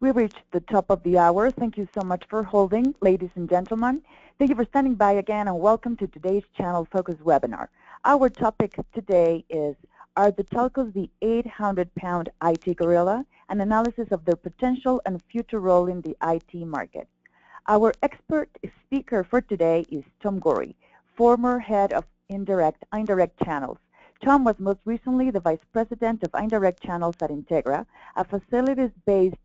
We reached the top of the hour. Thank you so much for holding, ladies and gentlemen. Thank you for standing by again, and welcome to today's Channel Focus webinar. Our topic today is, are the telcos the 800-pound IT gorilla? An analysis of their potential and future role in the IT market. Our expert speaker for today is Tom Gorey, former head of indirect channels. Tom was most recently the Vice President of Indirect Channels at Integra, a facilities-based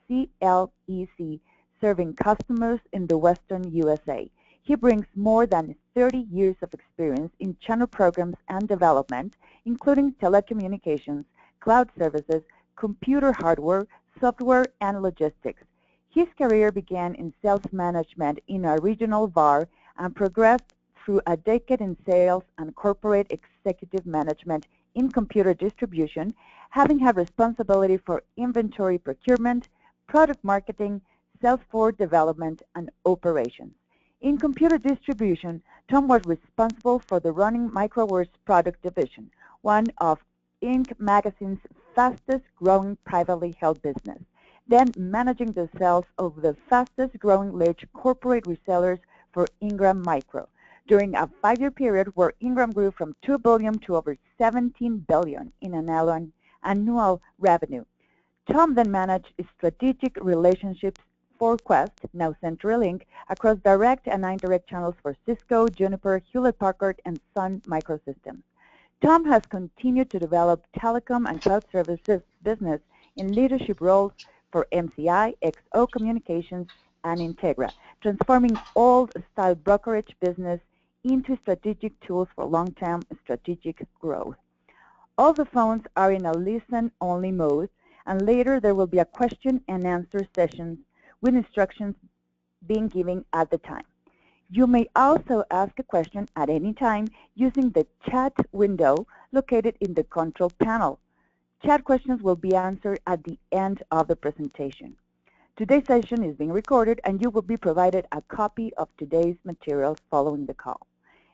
CLEC serving customers in the Western USA. He brings more than 30 years of experience in channel programs and development, including telecommunications, cloud services, computer hardware, software, and logistics. His career began in sales management in a regional VAR and progressed through a decade in sales and corporate executive management in computer distribution, having had responsibility for inventory procurement, product marketing, sales force development, and operations. In computer distribution, Tom was responsible for the running Microware's product division, one of Inc. magazine's fastest-growing privately held business, then managing the sales of the fastest-growing large corporate resellers for Ingram Micro, during a 5-year period where Ingram grew from $2 billion to over $17 billion in annual revenue. Tom then managed strategic relationships for Quest, now CenturyLink, across direct and indirect channels for Cisco, Juniper, Hewlett-Packard, and Sun Microsystems. Tom has continued to develop telecom and cloud services business in leadership roles for MCI, XO Communications, and Integra, transforming old-style brokerage business into strategic tools for long-term strategic growth. All the phones are in a listen-only mode, and later there will be a question and answer session with instructions being given at the time. You may also ask a question at any time using the chat window located in the control panel. Chat questions will be answered at the end of the presentation. Today's session is being recorded, and you will be provided a copy of today's materials following the call.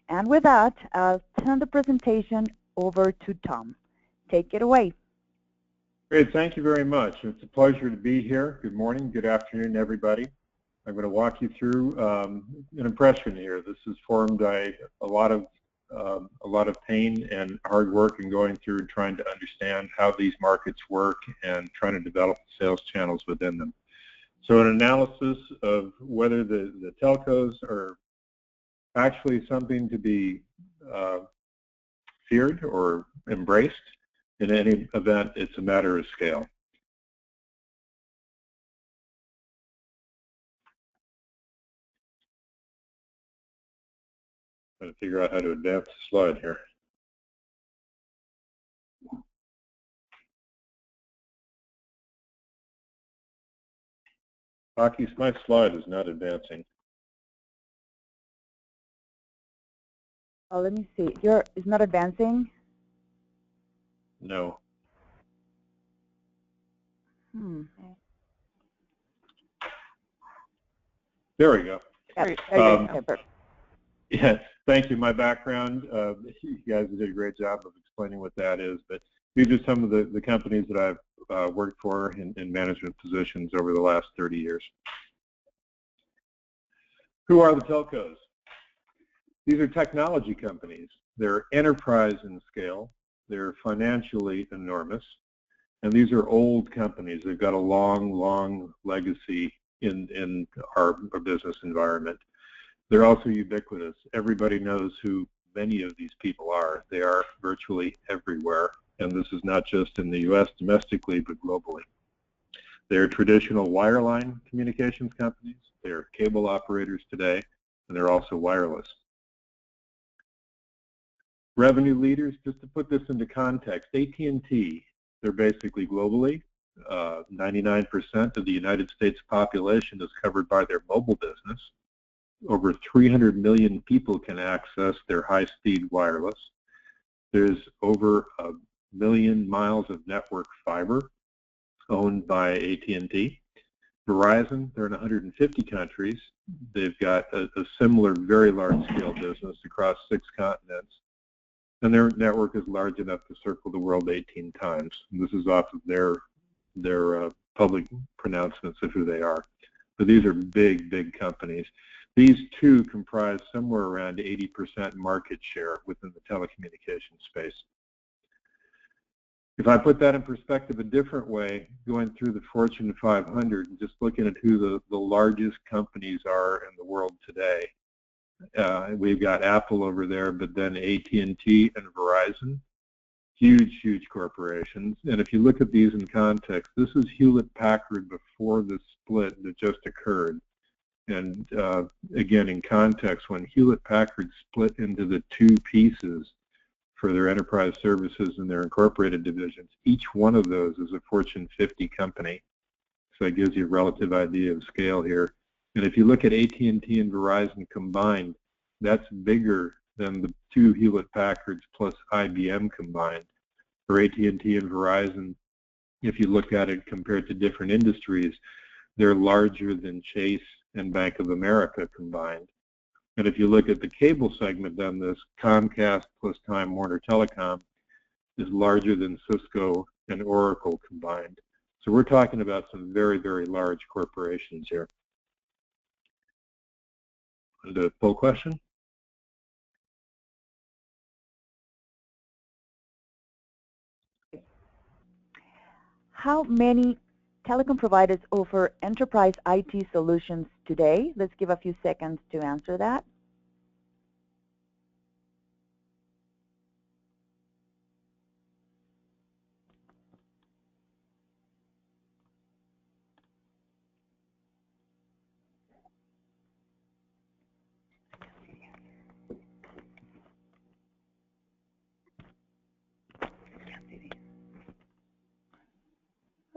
And with that, I'll turn the presentation over to Tom. Take it away. Great, thank you very much. It's a pleasure to be here. Good morning, good afternoon, everybody. I'm going to walk you through an impression here. This is formed by a lot of pain and hard work in going through and trying to understand how these markets work and trying to develop sales channels within them. So an analysis of whether the telcos are actually something to be feared or embraced. In any event, it's a matter of scale. Trying to figure out how to advance the slide here. Hockey, my slide is not advancing. Oh, let me see. It's not advancing? No. There we go. Yeah, thank you. My background, you guys did a great job of explaining what that is, but these are some of the companies that I've worked for in management positions over the last 30 years. Who are the telcos? These are technology companies. They're enterprise in scale. They're financially enormous, and these are old companies. They've got a long, long legacy in our business environment. They're also ubiquitous. Everybody knows who many of these people are. They are virtually everywhere, and this is not just in the U.S. domestically, but globally. They're traditional wireline communications companies. They're cable operators today, and they're also wireless. Revenue leaders, just to put this into context, AT&T, they're basically globally. 99% of the United States population is covered by their mobile business. Over 300 million people can access their high-speed wireless. There's over 1 million miles of network fiber owned by AT&T. Verizon, they're in 150 countries. They've got a similar very large-scale business across 6 continents. And their network is large enough to circle the world 18 times. And this is off of their public pronouncements of who they are. But these are big, big companies. These two comprise somewhere around 80% market share within the telecommunications space. If I put that in perspective a different way, going through the Fortune 500 and just looking at who the largest companies are in the world today, we've got Apple over there, but then AT&T and Verizon, huge, huge corporations. And if you look at these in context, this is Hewlett-Packard before the split that just occurred. And again, in context, when Hewlett-Packard split into the two pieces for their enterprise services and their incorporated divisions, each one of those is a Fortune 50 company. So that gives you a relative idea of scale here. And if you look at AT&T and Verizon combined, that's bigger than the two Hewlett-Packards plus IBM combined. For AT&T and Verizon, if you look at it compared to different industries, they're larger than Chase and Bank of America combined. And if you look at the cable segment, then this Comcast plus Time Warner Telecom is larger than Cisco and Oracle combined. So we're talking about some very, very large corporations here. And a full question? How many telecom providers offer enterprise IT solutions today? Let's give a few seconds to answer that.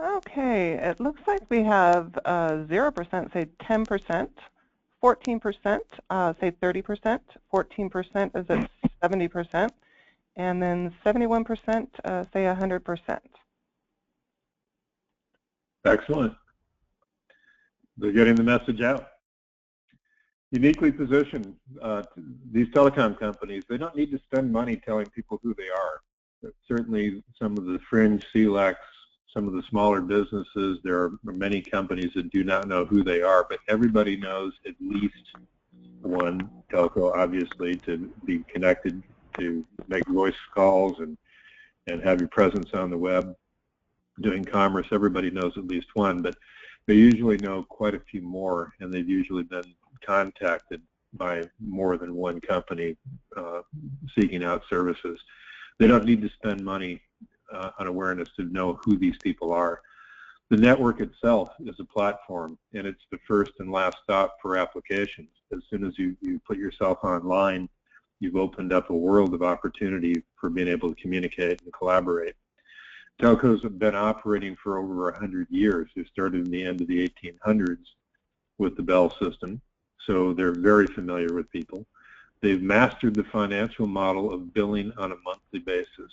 Okay, it looks like we have 0% say 10%, 14% say 30%, 14% is at 70%, and then 71% say 100%. Excellent. They're getting the message out. Uniquely positioned, these telecom companies, they don't need to spend money telling people who they are. But certainly some of the fringe CLECs, some of the smaller businesses, there are many companies that do not know who they are, but everybody knows at least one telco, obviously, to be connected, to make voice calls and have your presence on the web. Doing commerce, everybody knows at least one, but they usually know quite a few more, and they've usually been contacted by more than one company seeking out services. They don't need to spend money on awareness to know who these people are. The network itself is a platform, and it's the first and last stop for applications. As soon as you put yourself online, you've opened up a world of opportunity for being able to communicate and collaborate. Telcos have been operating for over 100 years. They started in the end of the 1800s with the Bell system, so they're very familiar with people. They've mastered the financial model of billing on a monthly basis.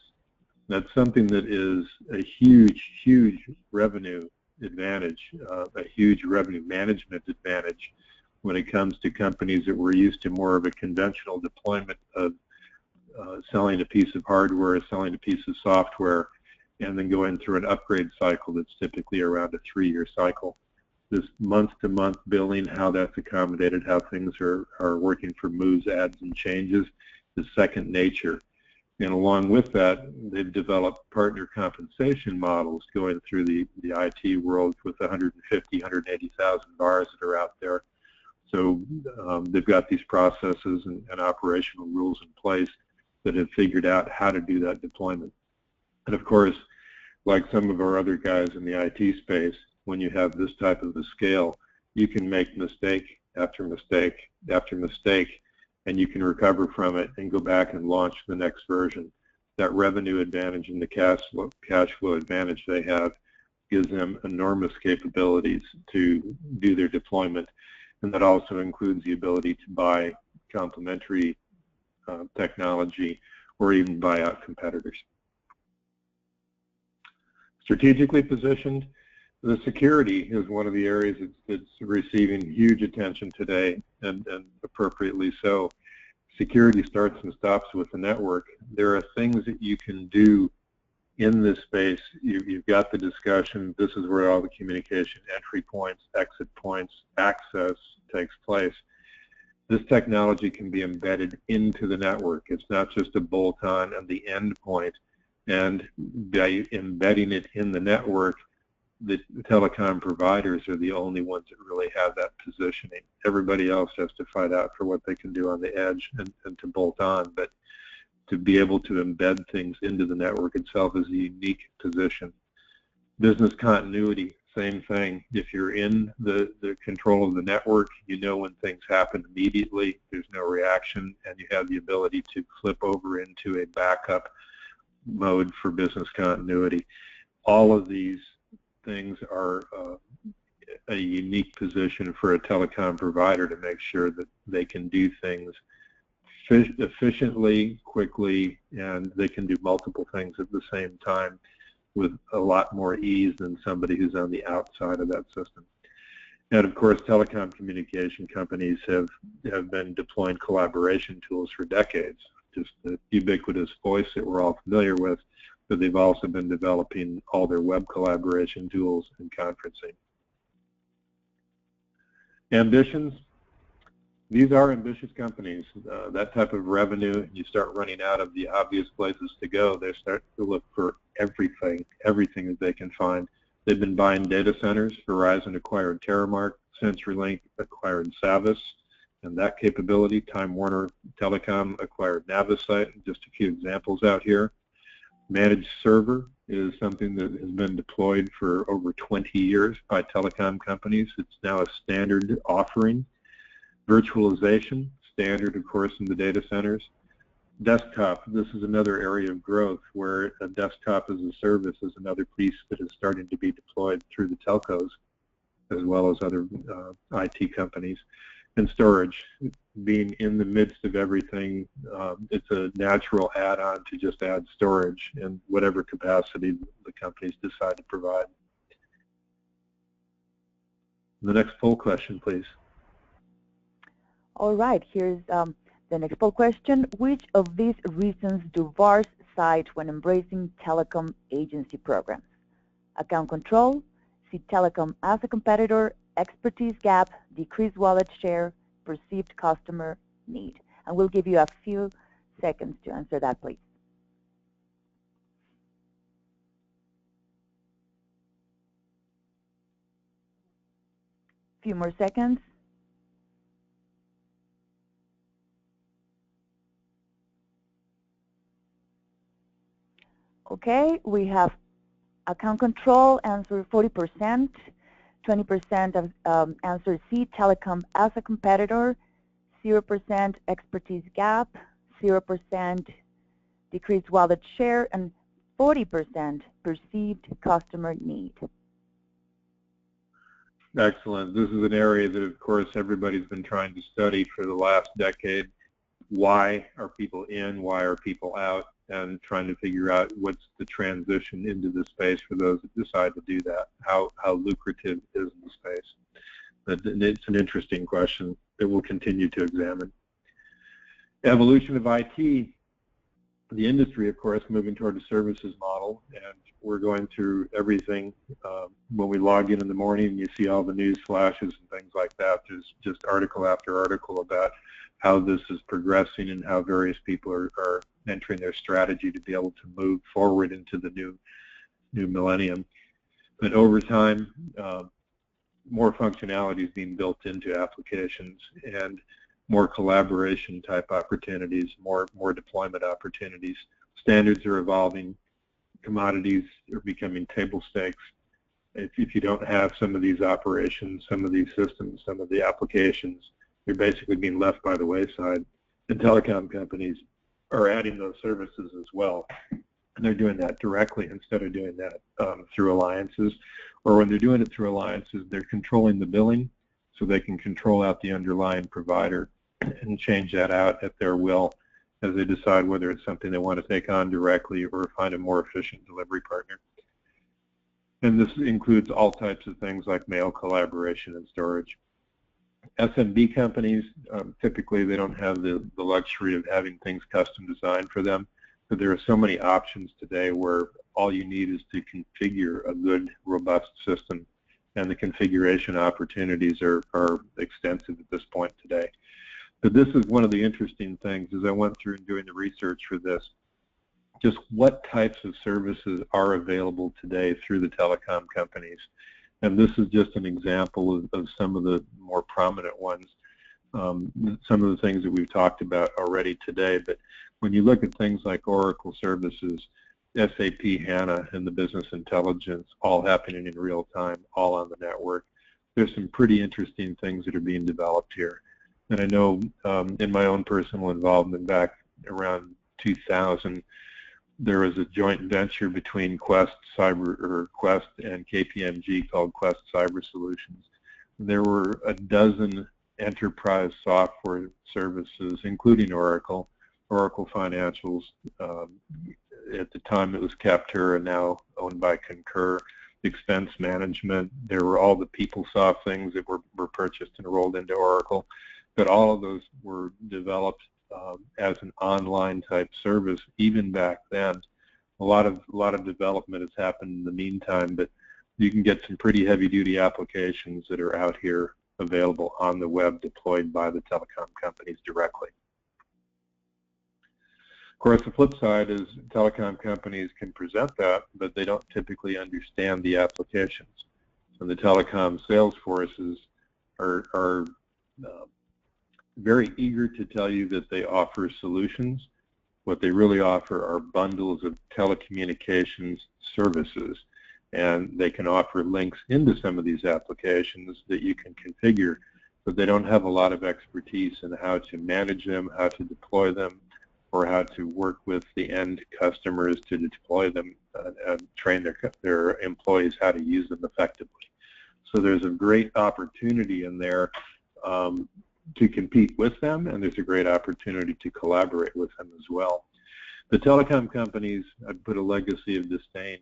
That's something that is a huge, huge revenue advantage, a huge revenue management advantage when it comes to companies that were used to more of a conventional deployment of selling a piece of hardware, selling a piece of software, and then going through an upgrade cycle that's typically around a 3-year cycle. This month-to-month billing, how that's accommodated, how things are working for moves, adds, and changes is second nature. And along with that, they've developed partner compensation models going through the IT world with 150, 180,000 bars that are out there. So they've got these processes and operational rules in place that have figured out how to do that deployment. And of course, like some of our other guys in the IT space, when you have this type of a scale, you can make mistake after mistake after mistake, and you can recover from it and go back and launch the next version. That revenue advantage and the cash flow advantage they have gives them enormous capabilities to do their deployment, and that also includes the ability to buy complementary technology or even buy out competitors. Strategically positioned, the security is one of the areas that's receiving huge attention today, and appropriately so. Security starts and stops with the network. There are things that you can do in this space, you've got the discussion. This is where all the communication, entry points, exit points, access takes place. This technology can be embedded into the network. It's not just a bolt-on and the end point. And by embedding it in the network, the telecom providers are the only ones that really have that positioning. Everybody else has to fight out for what they can do on the edge and to bolt on. But to be able to embed things into the network itself is a unique position. Business continuity, same thing. If you're in the control of the network, you know when things happen immediately, there's no reaction, and you have the ability to flip over into a backup mode for business continuity. All of these things are a unique position for a telecom provider to make sure that they can do things efficiently, quickly, and they can do multiple things at the same time with a lot more ease than somebody who's on the outside of that system. And of course, telecom communication companies have been deploying collaboration tools for decades, just the ubiquitous voice that we're all familiar with, but they've also been developing all their web collaboration tools and conferencing. Ambitions. These are ambitious companies. That type of revenue, you start running out of the obvious places to go. They start to look for everything that they can find. They've been buying data centers. Verizon acquired Terramark. CenturyLink acquired Savvis and that capability. Time Warner Telecom acquired Navisite. Just a few examples out here. Managed server is something that has been deployed for over 20 years by telecom companies. It's now a standard offering. Virtualization, standard, of course, in the data centers. Desktop, this is another area of growth where a desktop as a service is another piece that is starting to be deployed through the telcos as well as other IT companies. And storage, being in the midst of everything, it's a natural add-on to just add storage in whatever capacity the companies decide to provide. The next poll question, please. All right, here's the next poll question. Which of these reasons do VARs cite when embracing telecom agency programs? Account control, see telecom as a competitor, expertise gap, decreased wallet share, perceived customer need. And we'll give you a few seconds to answer that, please. Few more seconds. Okay, we have account control, answer 40%, 20% of answer C, telecom as a competitor, 0% expertise gap, 0% decreased wallet share, and 40% perceived customer need. Excellent. This is an area that, of course, everybody's been trying to study for the last decade. Why are people in? Why are people out? And trying to figure out what's the transition into the space for those that decide to do that. How lucrative is the space? But it's an interesting question that we'll continue to examine. Evolution of IT. The industry, of course, moving toward a services model, and we're going through everything. When we log in the morning, you see all the news flashes and things like that. There's just article after article about how this is progressing and how various people are entering their strategy to be able to move forward into the new millennium. But over time, more functionality is being built into applications and more collaboration type opportunities, more deployment opportunities. Standards are evolving. Commodities are becoming table stakes. If you don't have some of these operations, some of these systems, some of the applications, you're basically being left by the wayside. And telecom companies are adding those services as well. And they're doing that directly instead of doing that through alliances. Or when they're doing it through alliances, they're controlling the billing so they can control out the underlying provider and change that out at their will as they decide whether it's something they want to take on directly or find a more efficient delivery partner. And this includes all types of things like mail collaboration and storage. SMB companies, typically they don't have the luxury of having things custom designed for them. but there are so many options today where all you need is to configure a good, robust system, and the configuration opportunities are extensive at this point today. But this is one of the interesting things as I went through and doing the research for this, just what types of services are available today through the telecom companies. And this is just an example of some of the more prominent ones, some of the things that we've talked about already today. But when you look at things like Oracle services, SAP HANA, and the business intelligence all happening in real time, all on the network, there's some pretty interesting things that are being developed here. And I know in my own personal involvement back around 2000, there was a joint venture between Quest and KPMG called Quest Cyber Solutions. There were a dozen enterprise software services, including Oracle Financials. At the time it was Captura, now owned by Concur. Expense management. There were all the PeopleSoft things that were purchased and rolled into Oracle. But all of those were developed as an online type service. Even back then, a lot of development has happened in the meantime, but you can get some pretty heavy-duty applications that are out here available on the web, deployed by the telecom companies directly. Of course, the flip side is telecom companies can present that, but they don't typically understand the applications. So the telecom sales forces are very eager to tell you that they offer solutions. What they really offer are bundles of telecommunications services, and they can offer links into some of these applications that you can configure, but they don't have a lot of expertise in how to manage them, how to deploy them, or how to work with the end customers to deploy them and train their employees how to use them effectively. So there's a great opportunity in there to compete with them, and there's a great opportunity to collaborate with them as well. The telecom companies, I'd put a legacy of disdain.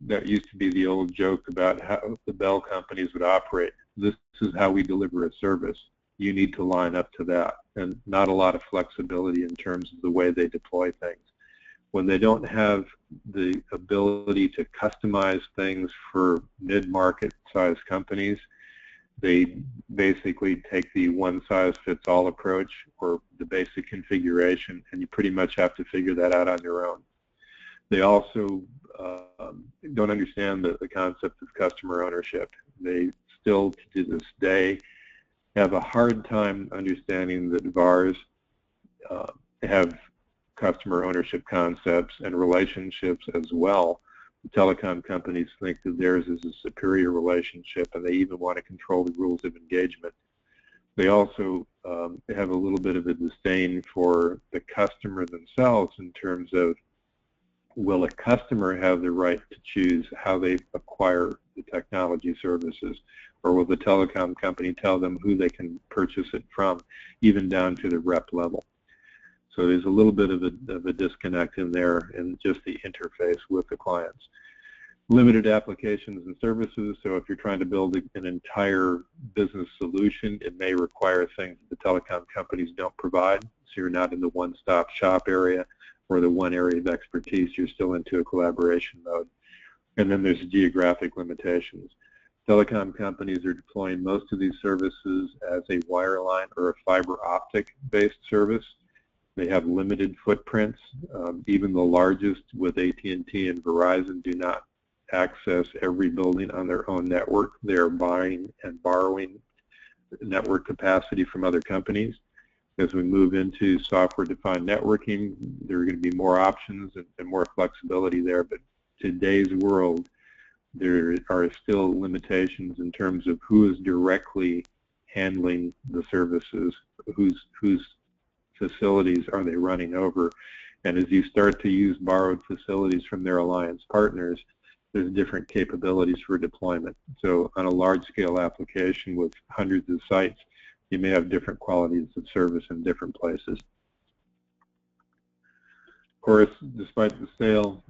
That used to be the old joke about how the Bell companies would operate. This is how we deliver a service. You need to line up to that, and not a lot of flexibility in terms of the way they deploy things. When they don't have the ability to customize things for mid-market size companies, they basically take the one-size-fits-all approach or the basic configuration, and you pretty much have to figure that out on your own. They also don't understand the concept of customer ownership. They still, to this day, have a hard time understanding that VARs have customer ownership concepts and relationships as well. The telecom companies think that theirs is a superior relationship, and they even want to control the rules of engagement. They also have a little bit of a disdain for the customer themselves in terms of, will a customer have the right to choose how they acquire the technology services, or will the telecom company tell them who they can purchase it from, even down to the rep level? So there's a little bit of a disconnect in there in just the interface with the clients. Limited applications and services, so if you're trying to build an entire business solution, it may require things that the telecom companies don't provide, so you're not in the one-stop shop area or the one area of expertise. You're still into a collaboration mode. And then there's geographic limitations. Telecom companies are deploying most of these services as a wireline or a fiber optic based service. They have limited footprints. Even the largest with AT&T and Verizon do not access every building on their own network. They are buying and borrowing network capacity from other companies. As we move into software-defined networking, there are going to be more options and more flexibility there. But today's world, there are still limitations in terms of who is directly handling the services, whose facilities are they running over. And as you start to use borrowed facilities from their alliance partners, there's different capabilities for deployment. So on a large-scale application with hundreds of sites, you may have different qualities of service in different places. Of course, despite the sale,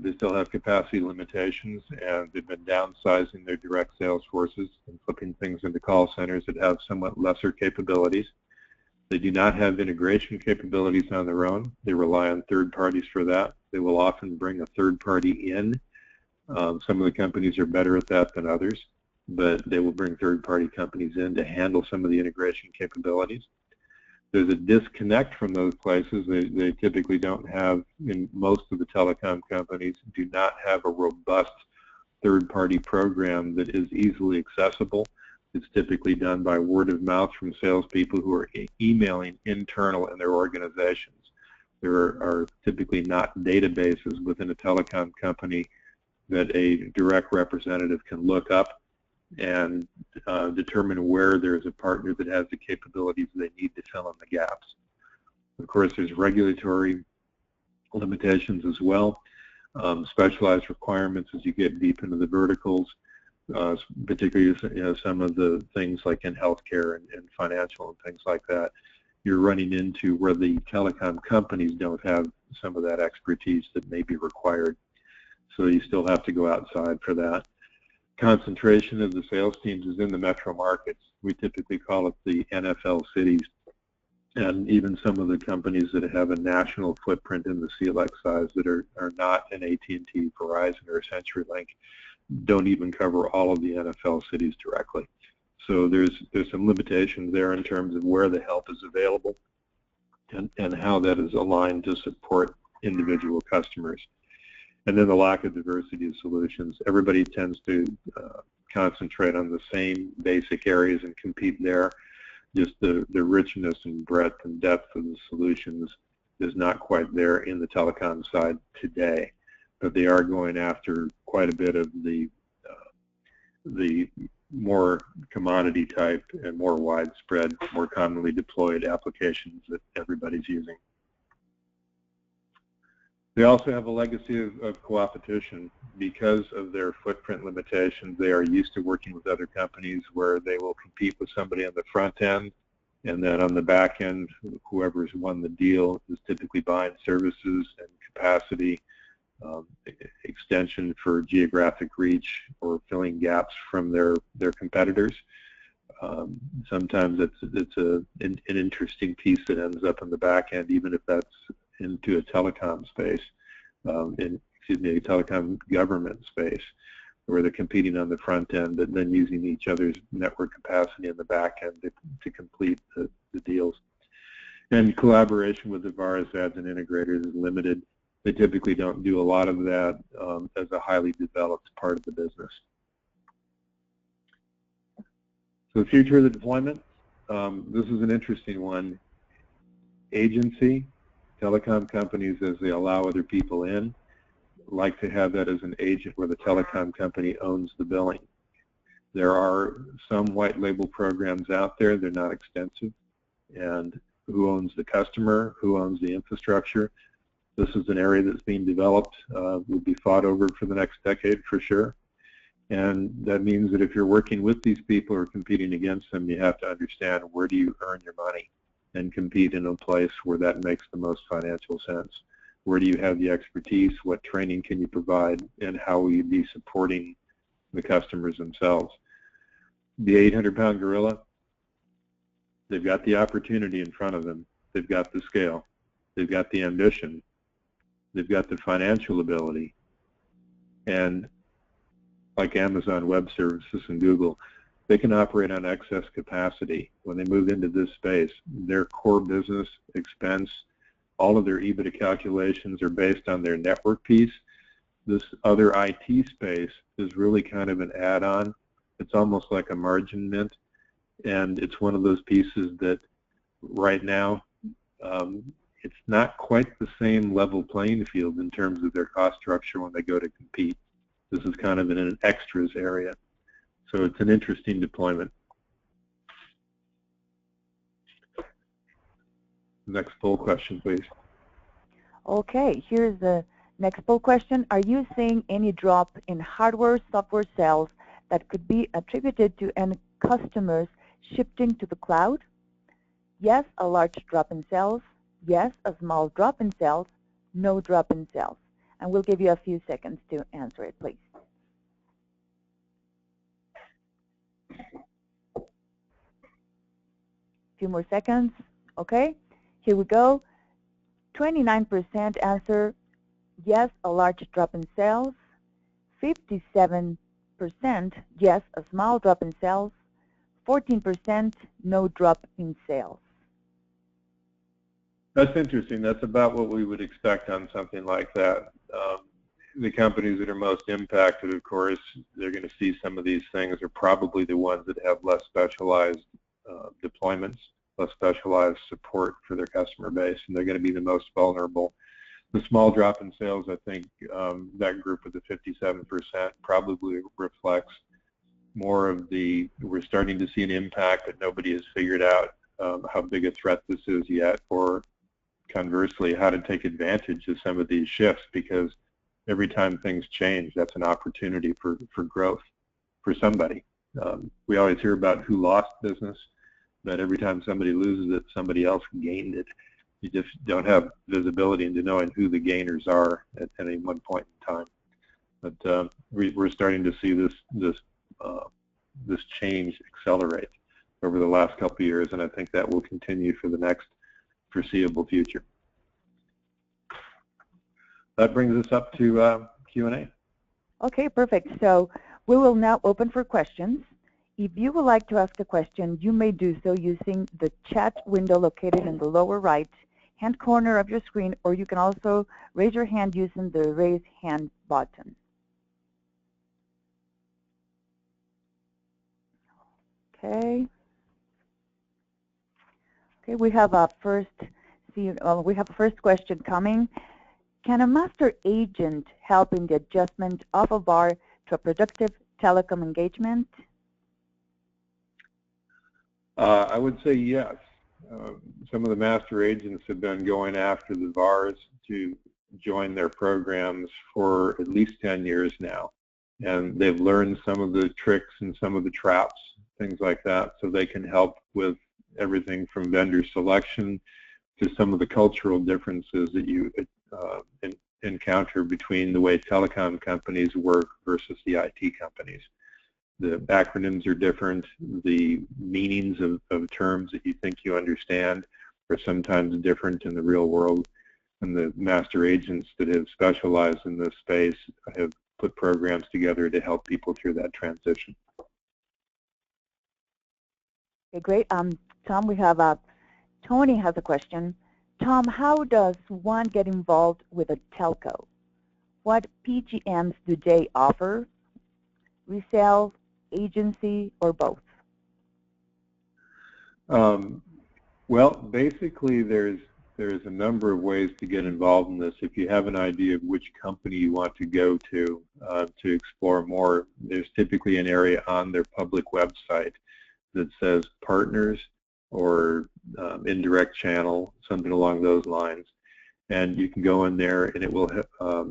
they still have capacity limitations, and they've been downsizing their direct sales forces and flipping things into call centers that have somewhat lesser capabilities. They do not have integration capabilities on their own. They rely on third parties for that. They will often bring a third party in. Some of the companies are better at that than others, but they will bring third party companies in to handle some of the integration capabilities. There's a disconnect from those places. They typically don't have, in most of the telecom companies, do not have a robust third-party program that is easily accessible. It's typically done by word of mouth from salespeople who are emailing internal in their organizations. There are typically not databases within a telecom company that a direct representative can look up and determine where there's a partner that has the capabilities they need to fill in the gaps. Of course, there's regulatory limitations as well, specialized requirements as you get deep into the verticals, particularly some of the things like in healthcare and financial and things like that. You're running into where the telecom companies don't have some of that expertise that may be required. So you still have to go outside for that. Concentration of the sales teams is in the metro markets. We typically call it the NFL cities. And even some of the companies that have a national footprint in the CLX size that are not an AT&T, Verizon, or CenturyLink don't even cover all of the NFL cities directly. So there's some limitations there in terms of where the help is available and how that is aligned to support individual customers. And then the lack of diversity of solutions. Everybody tends to concentrate on the same basic areas and compete there. Just the richness and breadth and depth of the solutions is not quite there in the telecom side today. But they are going after quite a bit of the more commodity type and more widespread, more commonly deployed applications that everybody's using. They also have a legacy of co-opetition. Because of their footprint limitations, they are used to working with other companies where they will compete with somebody on the front end, and then on the back end, whoever's won the deal is typically buying services and capacity, extension for geographic reach, or filling gaps from their competitors. Sometimes it's an interesting piece that ends up in the back end, even if that's into a telecom space, a telecom government space, where they're competing on the front end, but then using each other's network capacity in the back end to complete the deals. And collaboration with the VARs, ads, and integrators is limited. They typically don't do a lot of that as a highly developed part of the business. So the future of the deployment, this is an interesting one. Agency, telecom companies, as they allow other people in, like to have that as an agent where the telecom company owns the billing. There are some white label programs out there. They're not extensive. And who owns the customer? Who owns the infrastructure? This is an area that's being developed, will be fought over for the next decade for sure. And that means that if you're working with these people or competing against them, you have to understand where do you earn your money and compete in a place where that makes the most financial sense. Where do you have the expertise? What training can you provide? And how will you be supporting the customers themselves? The 800-pound gorilla, they've got the opportunity in front of them. They've got the scale. They've got the ambition. They've got the financial ability. And like Amazon Web Services and Google, they can operate on excess capacity. When they move into this space, their core business expense, all of their EBITDA calculations are based on their network piece. This other IT space is really kind of an add-on. It's almost like a margin mint, and it's one of those pieces that right now it's not quite the same level playing field in terms of their cost structure when they go to compete. This is kind of in an extras area. So it's an interesting deployment. Next poll question, please. Okay, here's the next poll question. Are you seeing any drop in hardware, software sales that could be attributed to end customers shifting to the cloud? Yes, a large drop in sales. Yes, a small drop in sales. No drop in sales. And we'll give you a few seconds to answer it, please. Few more seconds. Okay, here we go. 29% answer yes, a large drop in sales. 57% yes, a small drop in sales. 14% no drop in sales. That's interesting. That's about what we would expect on something like that. The companies that are most impacted, of course, they're going to see some of these things are probably the ones that have less specialized deployments, less specialized support for their customer base, and they're going to be the most vulnerable. The small drop in sales, I think that group of the 57% probably reflects more of the, we're starting to see an impact, but nobody has figured out how big a threat this is yet, or conversely, how to take advantage of some of these shifts, because every time things change, that's an opportunity for growth for somebody. We always hear about who lost business, but every time somebody loses it, somebody else gained it. You just don't have visibility into knowing who the gainers are at any one point in time. But we're starting to see this change accelerate over the last couple of years, and I think that will continue for the next foreseeable future. That brings us up to Q&A. Okay, perfect. So we will now open for questions. If you would like to ask a question, you may do so using the chat window located in the lower right hand corner of your screen, or you can also raise your hand using the raise hand button. Okay. Okay, we have a first question coming. Can a master agent help in the adjustment of a VAR to a productive telecom engagement? I would say yes. Some of the master agents have been going after the VARs to join their programs for at least 10 years now. And they've learned some of the tricks and some of the traps, things like that, so they can help with everything from vendor selection to some of the cultural differences that you encounter between the way telecom companies work versus the IT companies. The acronyms are different. The meanings of terms that you think you understand are sometimes different in the real world. And the master agents that have specialized in this space have put programs together to help people through that transition. Okay, great. Tom, we have Tony has a question. Tom, how does one get involved with a telco? What PGMs do they offer? Resale, agency, or both? Well, basically, there's a number of ways to get involved in this. If you have an idea of which company you want to go to explore more, there's typically an area on their public website that says partners or indirect channel, something along those lines. And you can go in there, and it will,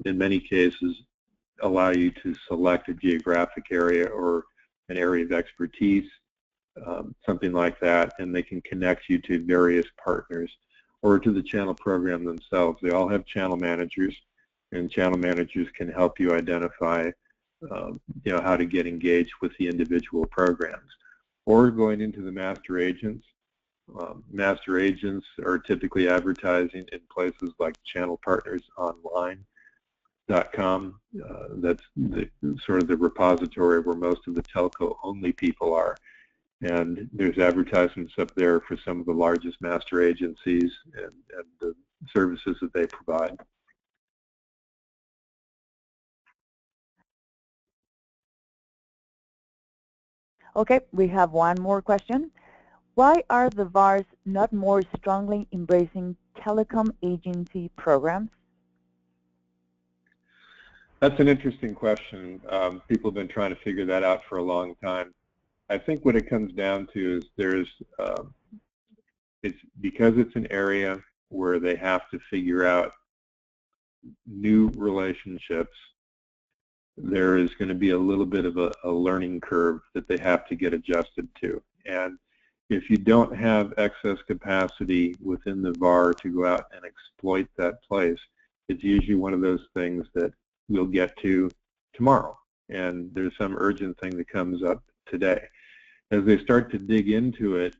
in many cases, allow you to select a geographic area or an area of expertise, something like that, and they can connect you to various partners or to the channel program themselves. They all have channel managers, and channel managers can help you identify how to get engaged with the individual programs. Or going into the master agents. Master agents are typically advertising in places like channelpartnersonline.com. That's sort of the repository where most of the telco-only people are. And there's advertisements up there for some of the largest master agencies and the services that they provide. Okay, we have one more question. Why are the VARs not more strongly embracing telecom agency programs? That's an interesting question. People have been trying to figure that out for a long time. I think what it comes down to is it's because it's an area where they have to figure out new relationships. There is going to be a little bit of a learning curve that they have to get adjusted to. And if you don't have excess capacity within the VAR to go out and exploit that place, it's usually one of those things that we'll get to tomorrow. And there's some urgent thing that comes up today. As they start to dig into it,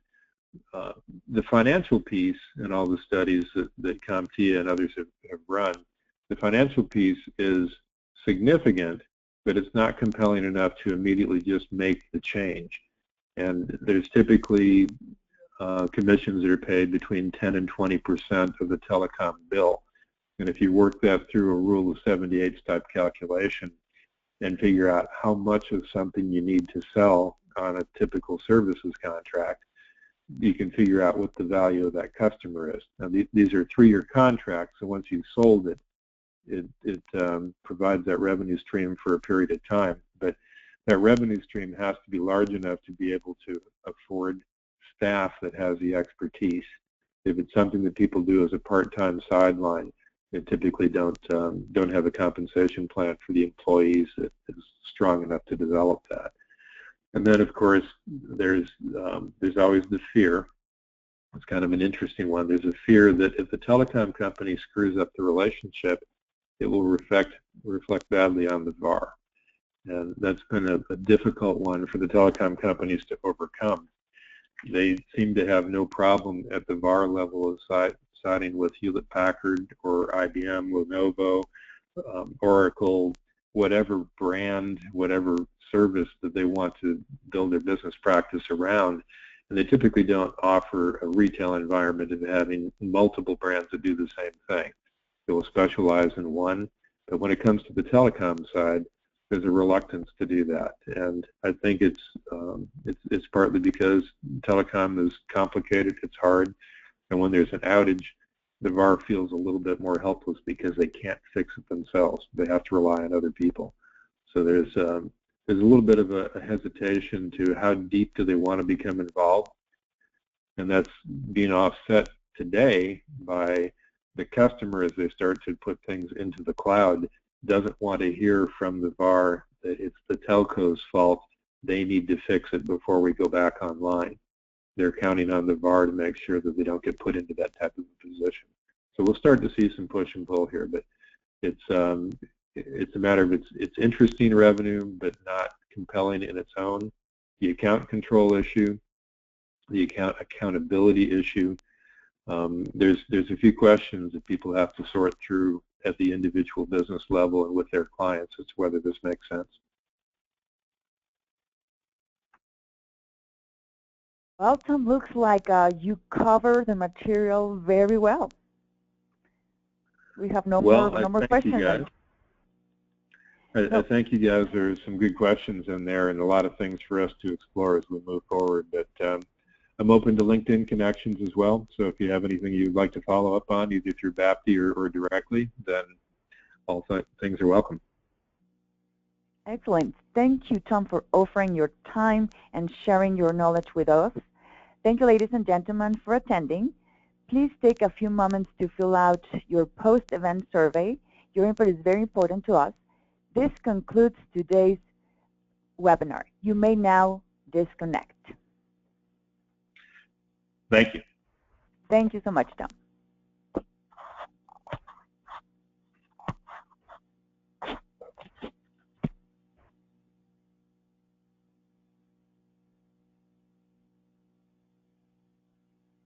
The financial piece and all the studies that CompTIA and others have run, the financial piece is significant, but it's not compelling enough to immediately just make the change. And there's typically commissions that are paid between 10 and 20% of the telecom bill. And if you work that through a rule of 78 type calculation and figure out how much of something you need to sell on a typical services contract, you can figure out what the value of that customer is. Now, these are 3-year contracts, so once you've sold it, it provides that revenue stream for a period of time. But that revenue stream has to be large enough to be able to afford staff that has the expertise. If it's something that people do as a part-time sideline, they typically don't have a compensation plan for the employees that is strong enough to develop that. And then, of course, there's always the fear. It's kind of an interesting one. There's a fear that if the telecom company screws up the relationship, it will reflect badly on the VAR. And that's been a difficult one for the telecom companies to overcome. They seem to have no problem at the VAR level of siding with Hewlett-Packard or IBM, Lenovo, Oracle, whatever brand, whatever service that they want to build their business practice around. And they typically don't offer a retail environment of having multiple brands that do the same thing. They will specialize in one. But when it comes to the telecom side, there's a reluctance to do that. And I think it's partly because telecom is complicated, it's hard, and when there's an outage, the VAR feels a little bit more helpless because they can't fix it themselves. They have to rely on other people. So there's a little bit of a hesitation to how deep do they want to become involved, and that's being offset today by the customer as they start to put things into the cloud doesn't want to hear from the VAR that it's the telco's fault, they need to fix it before we go back online. They're counting on the VAR to make sure that they don't get put into that type of a position. So we'll start to see some push and pull here, but it's a matter of it's interesting revenue, but not compelling in its own. The account control issue, the accountability issue. There's a few questions that people have to sort through at the individual business level and with their clients as to whether this makes sense. Well, Tom, looks like you cover the material very well. We have no more questions. I thank you guys. There's some good questions in there and a lot of things for us to explore as we move forward. But I'm open to LinkedIn connections as well. So if you have anything you'd like to follow up on, either through BAPTI or directly, then all things are welcome. Excellent. Thank you, Tom, for offering your time and sharing your knowledge with us. Thank you, ladies and gentlemen, for attending. Please take a few moments to fill out your post-event survey. Your input is very important to us. This concludes today's webinar. You may now disconnect. Thank you. Thank you so much, Tom.